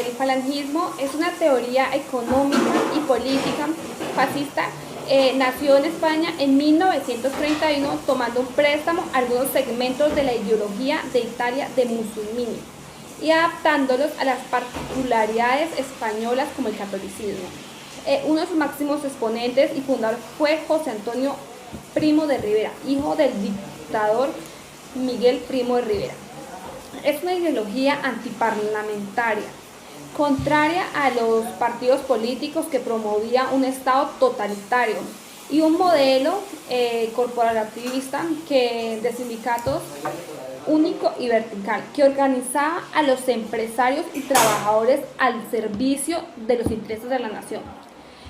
el falangismo es una teoría económica y política fascista. Nació en España en 1931 tomando un préstamo algunos segmentos de la ideología de Italia de Mussolini y adaptándolos a las particularidades españolas como el catolicismo. Uno de sus máximos exponentes y fundador fue José Antonio Primo de Rivera, hijo del dictador Miguel Primo de Rivera. Es una ideología antiparlamentaria, contraria a los partidos políticos, que promovía un Estado totalitario y un modelo corporativista de sindicatos único y vertical, que organizaba a los empresarios y trabajadores al servicio de los intereses de la nación.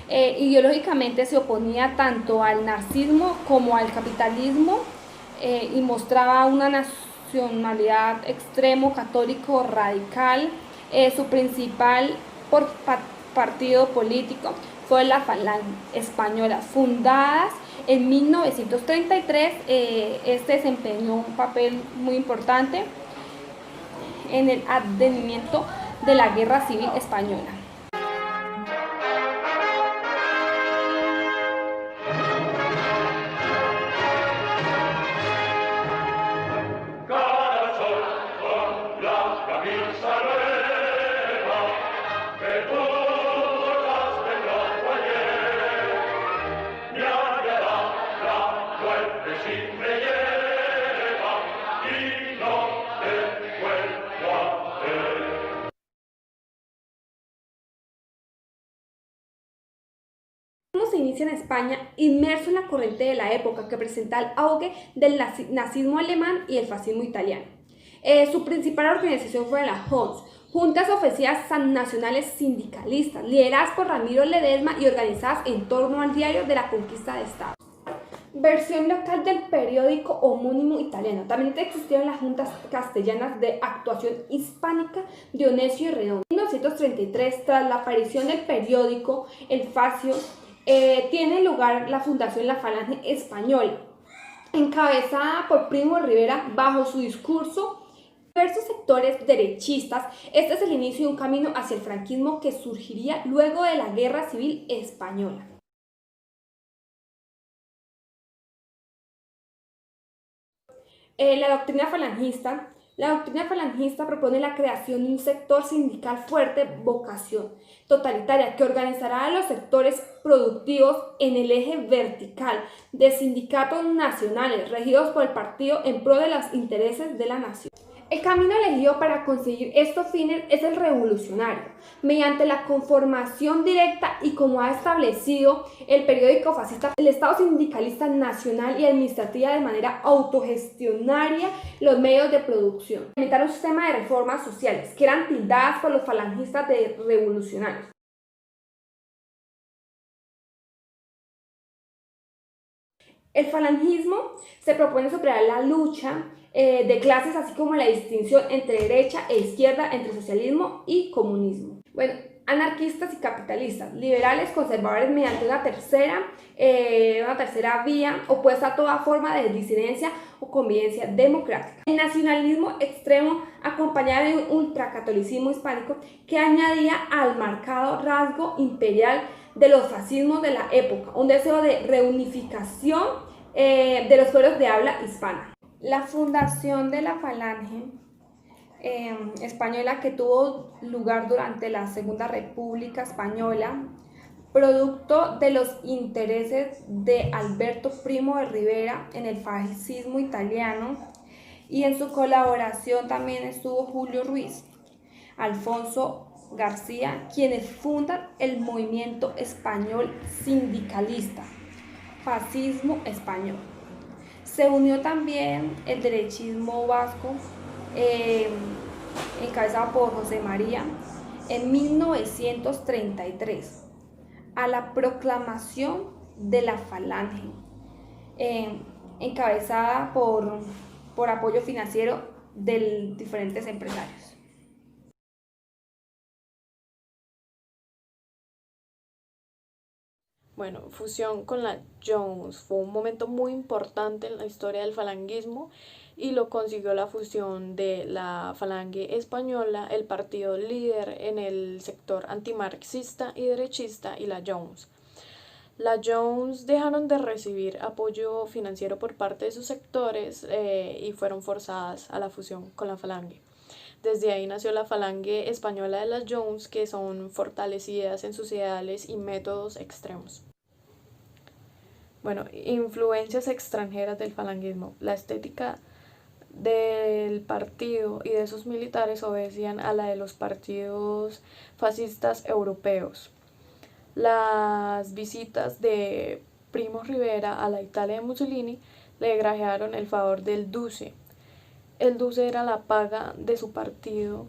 Ideológicamente se oponía tanto al nazismo como al capitalismo y mostraba una nacionalidad extremo católico radical. Su principal partido político fue la Falange Española, fundada en 1933. Este desempeñó un papel muy importante en el advenimiento de la Guerra Civil Española. Se inicia en España, inmerso en la corriente de la época que presenta el auge del nazismo alemán y el fascismo italiano. Su principal organización fue la JONS, Juntas Ofensivas Nacionales Sindicalistas, lideradas por Ramiro Ledesma y organizadas en torno al diario de la conquista de Estados. Versión local del periódico homónimo italiano. También existieron las juntas castellanas de actuación hispánica de Onecio y Redondo. En 1933, tras la aparición del periódico El Facio, tiene lugar la fundación de la Falange Española, encabezada por Primo de Rivera. Bajo su discurso, diversos sectores derechistas, este es el inicio de un camino hacia el franquismo que surgiría luego de la Guerra Civil Española. La doctrina falangista propone la creación de un sector sindical fuerte, vocación totalitaria, que organizará a los sectores productivos en el eje vertical de sindicatos nacionales regidos por el partido en pro de los intereses de la nación. El camino elegido para conseguir estos fines es el revolucionario, mediante la conformación directa y, como ha establecido el periódico fascista, el Estado sindicalista nacional y administrativa de manera autogestionaria los medios de producción. Implementar un sistema de reformas sociales que eran tildadas por los falangistas de revolucionarios. El falangismo se propone superar la lucha de clases, así como la distinción entre derecha e izquierda, entre socialismo y comunismo. Bueno, anarquistas y capitalistas, liberales, conservadores, mediante una tercera vía opuesta a toda forma de disidencia o convivencia democrática. El nacionalismo extremo, acompañado de un ultracatolicismo hispánico que añadía al marcado rasgo imperial de los fascismos de la época un deseo de reunificación de los pueblos de habla hispana. La fundación de la Falange Española, que tuvo lugar durante la Segunda República Española, producto de los intereses de Alberto Primo de Rivera en el fascismo italiano, y en su colaboración también estuvo Julio Ruiz, Alfonso García, quienes fundan el movimiento español sindicalista, Fascismo Español. Se unió también el derechismo vasco, encabezado por José María, en 1933, a la proclamación de la Falange, encabezada por apoyo financiero de diferentes empresarios. Bueno, Bueno, fusión con la Jones fue un momento muy importante en la historia del falangismo y lo consiguió la fusión de la Falange Española, el partido líder en el sector antimarxista y derechista, y la Jones. La Jones dejaron de recibir apoyo financiero por parte de sus sectores y fueron forzadas a la fusión con la Falange. Desde ahí nació la Falange Española de las Jones, que son fortalecidas en sus ideales y métodos extremos. Bueno, influencias extranjeras del falangismo. La estética del partido y de sus militares obedecían a la de los partidos fascistas europeos. Las visitas de Primo Rivera a la Italia de Mussolini le granjearon el favor del Duce. El Duce era la paga de su partido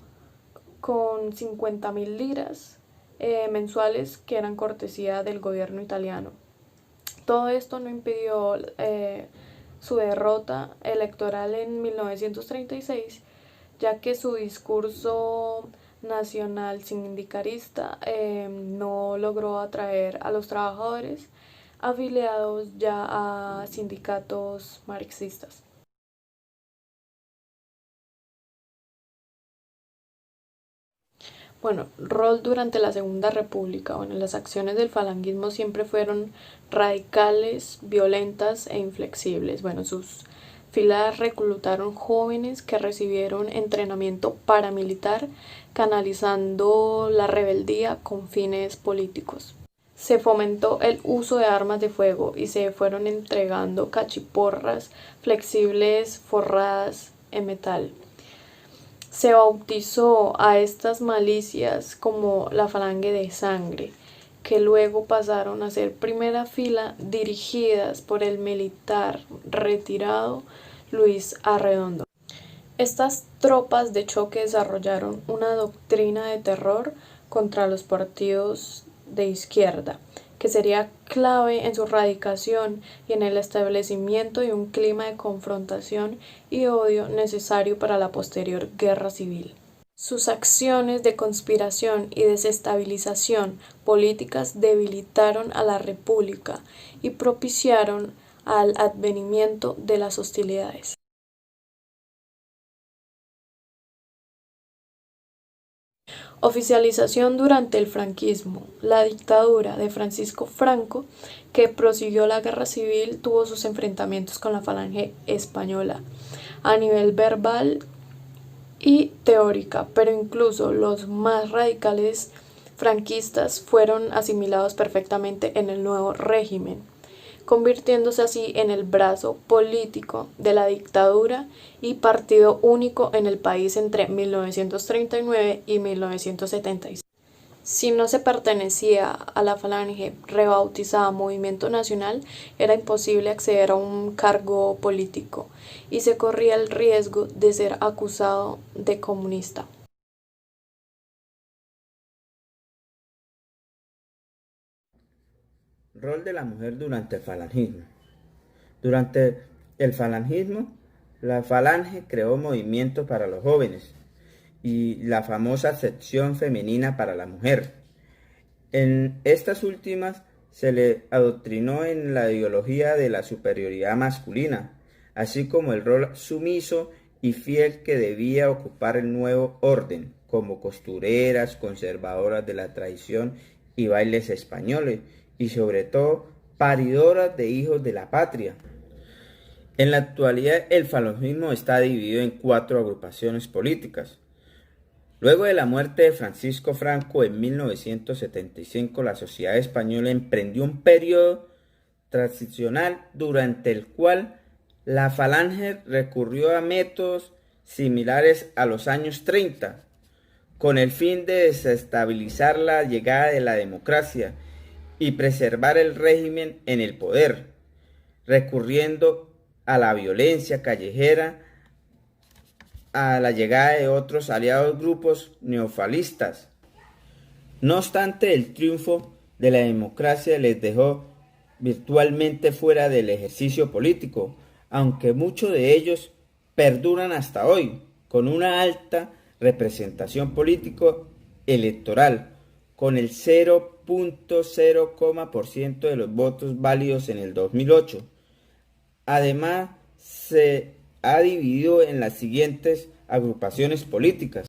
con 50.000 liras mensuales que eran cortesía del gobierno italiano. Todo esto no impidió su derrota electoral en 1936, ya que su discurso nacional sindicalista no logró atraer a los trabajadores afiliados ya a sindicatos marxistas. Bueno, rol durante la Segunda República. Bueno, las acciones del falangismo siempre fueron radicales, violentas e inflexibles. Bueno, sus filas reclutaron jóvenes que recibieron entrenamiento paramilitar, canalizando la rebeldía con fines políticos. Se fomentó el uso de armas de fuego y se fueron entregando cachiporras flexibles forradas en metal. Se bautizó a estas milicias como la Falange de Sangre, que luego pasaron a ser primera fila dirigidas por el militar retirado Luis Arredondo. Estas tropas de choque desarrollaron una doctrina de terror contra los partidos de izquierda, que sería clave en su radicación y en el establecimiento de un clima de confrontación y odio necesario para la posterior guerra civil. Sus acciones de conspiración y desestabilización políticas debilitaron a la República y propiciaron al advenimiento de las hostilidades. Oficialización durante el franquismo. La dictadura de Francisco Franco, que prosiguió la guerra civil, tuvo sus enfrentamientos con la Falange Española a nivel verbal y teórica, pero incluso los más radicales franquistas fueron asimilados perfectamente en el nuevo régimen, convirtiéndose así en el brazo político de la dictadura y partido único en el país entre 1939 y 1976. Si no se pertenecía a la Falange rebautizada Movimiento Nacional, era imposible acceder a un cargo político y se corría el riesgo de ser acusado de comunista. Rol de la mujer durante el falangismo. Durante el falangismo, la Falange creó movimientos para los jóvenes y la famosa sección femenina para la mujer. En estas últimas se le adoctrinó en la ideología de la superioridad masculina, así como el rol sumiso y fiel que debía ocupar el nuevo orden, como costureras, conservadoras de la tradición y bailes españoles, y sobre todo paridoras de hijos de la patria. En la actualidad el falangismo está dividido en 4 agrupaciones políticas. Luego de la muerte de Francisco Franco en 1975, la sociedad española emprendió un periodo transicional durante el cual la Falange recurrió a métodos similares a los años 30, con el fin de desestabilizar la llegada de la democracia y preservar el régimen en el poder, recurriendo a la violencia callejera, a la llegada de otros aliados grupos neofascistas. No obstante, el triunfo de la democracia les dejó virtualmente fuera del ejercicio político, aunque muchos de ellos perduran hasta hoy, con una alta representación político electoral, con el 0.0% de los votos válidos en el 2008. Además, se ha dividido en las siguientes agrupaciones políticas.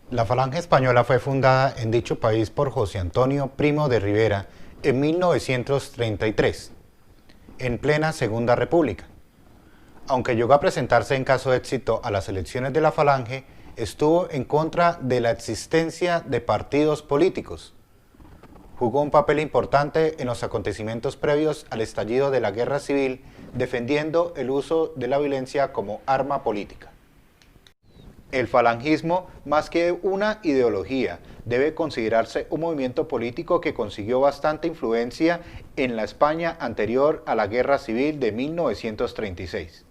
La Falange Española fue fundada en dicho país por José Antonio Primo de Rivera en 1933, en plena Segunda República. Aunque llegó a presentarse en caso de éxito a las elecciones de la Falange, estuvo en contra de la existencia de partidos políticos. Jugó un papel importante en los acontecimientos previos al estallido de la Guerra Civil, defendiendo el uso de la violencia como arma política. El falangismo, más que una ideología, debe considerarse un movimiento político que consiguió bastante influencia en la España anterior a la Guerra Civil de 1936.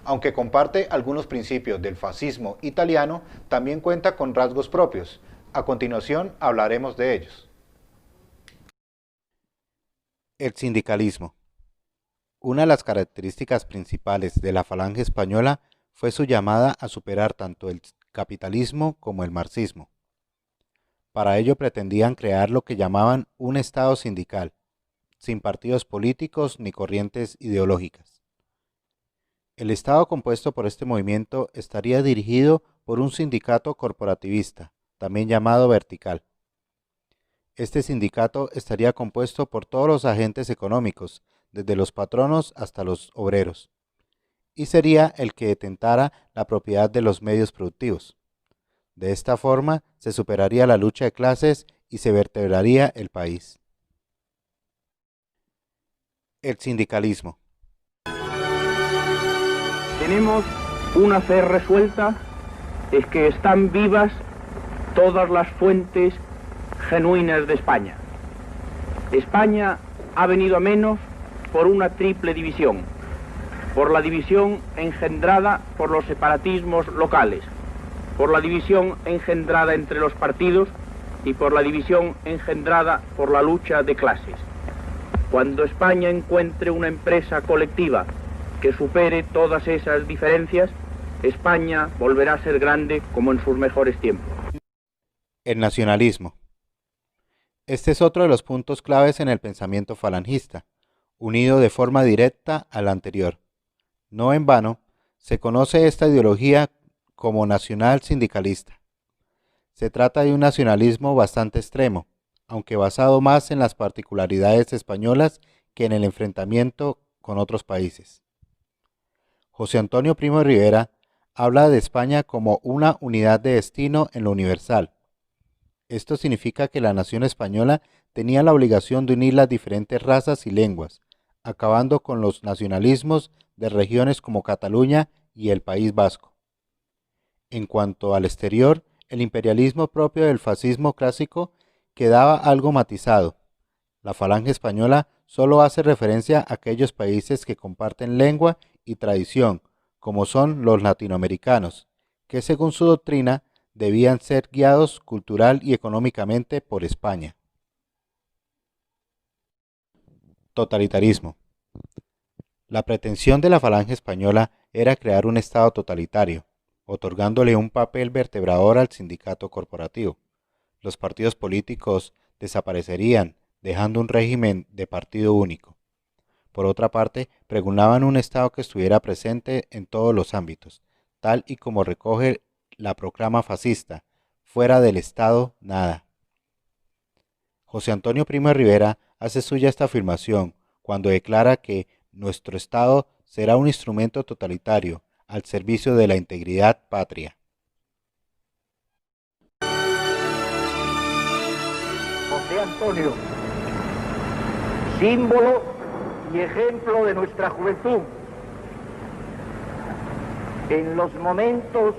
Aunque comparte algunos principios del fascismo italiano, también cuenta con rasgos propios. A continuación hablaremos de ellos. El sindicalismo. Una de las características principales de la Falange Española fue su llamada a superar tanto el capitalismo como el marxismo. Para ello pretendían crear lo que llamaban un Estado sindical, sin partidos políticos ni corrientes ideológicas. El Estado compuesto por este movimiento estaría dirigido por un sindicato corporativista, también llamado vertical. Este sindicato estaría compuesto por todos los agentes económicos, desde los patronos hasta los obreros, y sería el que detentara la propiedad de los medios productivos. De esta forma se superaría la lucha de clases y se vertebraría el país. El sindicalismo. Tenemos una fe resuelta, es que están vivas todas las fuentes genuinas de España. España ha venido a menos por una triple división, por la división engendrada por los separatismos locales, por la división engendrada entre los partidos y por la división engendrada por la lucha de clases. Cuando España encuentre una empresa colectiva que supere todas esas diferencias, España volverá a ser grande como en sus mejores tiempos. El nacionalismo. Este es otro de los puntos claves en el pensamiento falangista, unido de forma directa al anterior. No en vano, se conoce esta ideología como nacional sindicalista. Se trata de un nacionalismo bastante extremo, aunque basado más en las particularidades españolas que en el enfrentamiento con otros países. José Antonio Primo de Rivera habla de España como una unidad de destino en lo universal. Esto significa que la nación española tenía la obligación de unir las diferentes razas y lenguas, acabando con los nacionalismos de regiones como Cataluña y el País Vasco. En cuanto al exterior, el imperialismo propio del fascismo clásico quedaba algo matizado. La Falange Española solo hace referencia a aquellos países que comparten lengua y tradición, como son los latinoamericanos, que según su doctrina debían ser guiados cultural y económicamente por España. Totalitarismo. La pretensión de la Falange Española era crear un Estado totalitario, otorgándole un papel vertebrador al sindicato corporativo. Los partidos políticos desaparecerían, dejando un régimen de partido único. Por otra parte, pregnaban un Estado que estuviera presente en todos los ámbitos, tal y como recoge la proclama fascista: fuera del Estado, nada. José Antonio Primo de Rivera hace suya esta afirmación cuando declara que nuestro Estado será un instrumento totalitario al servicio de la integridad patria. José Antonio, símbolo y ejemplo de nuestra juventud, en los momentos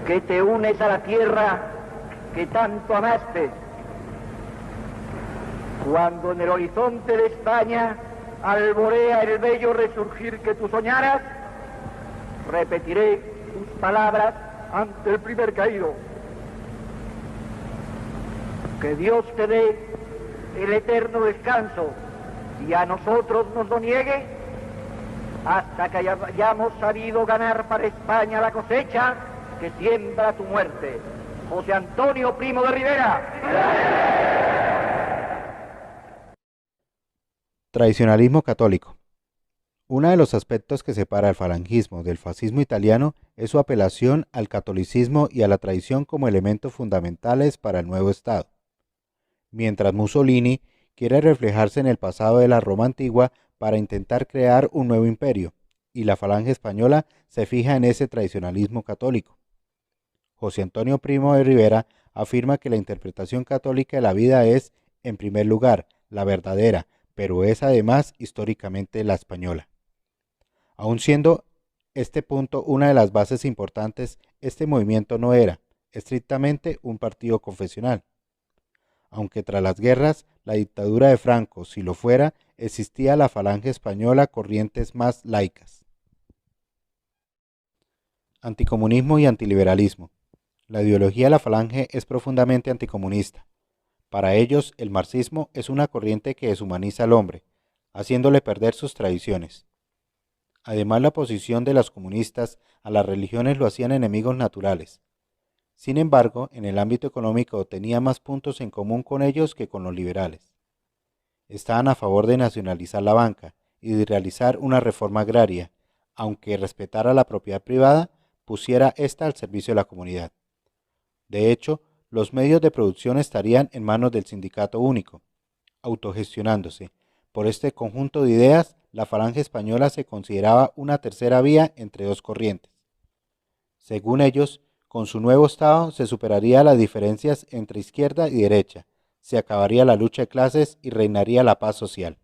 que te unes a la tierra que tanto amaste, cuando en el horizonte de España alborea el bello resurgir que tú soñaras, repetiré tus palabras ante el primer caído. Que Dios te dé el eterno descanso y a nosotros nos lo niegue hasta que hayamos sabido ganar para España la cosecha que siembra tu muerte. José Antonio Primo de Rivera. Tradicionalismo católico. Uno de los aspectos que separa el falangismo del fascismo italiano es su apelación al catolicismo y a la tradición como elementos fundamentales para el nuevo Estado. Mientras Mussolini quiere reflejarse en el pasado de la Roma antigua para intentar crear un nuevo imperio, y la Falange Española se fija en ese tradicionalismo católico. José Antonio Primo de Rivera afirma que la interpretación católica de la vida es, en primer lugar, la verdadera, pero es además históricamente la española. Aun siendo este punto una de las bases importantes, este movimiento no era, estrictamente, un partido confesional. Aunque tras las guerras, la dictadura de Franco, si lo fuera, existía la Falange Española corrientes más laicas. Anticomunismo y antiliberalismo. La ideología de la Falange es profundamente anticomunista. Para ellos, el marxismo es una corriente que deshumaniza al hombre, haciéndole perder sus tradiciones. Además, la oposición de los comunistas a las religiones lo hacían enemigos naturales. Sin embargo, en el ámbito económico tenía más puntos en común con ellos que con los liberales. Estaban a favor de nacionalizar la banca y de realizar una reforma agraria, aunque respetara la propiedad privada, pusiera ésta al servicio de la comunidad. De hecho, los medios de producción estarían en manos del sindicato único, autogestionándose. Por este conjunto de ideas, la Falange Española se consideraba una tercera vía entre dos corrientes. Según ellos, con su nuevo Estado se superaría las diferencias entre izquierda y derecha, se acabaría la lucha de clases y reinaría la paz social.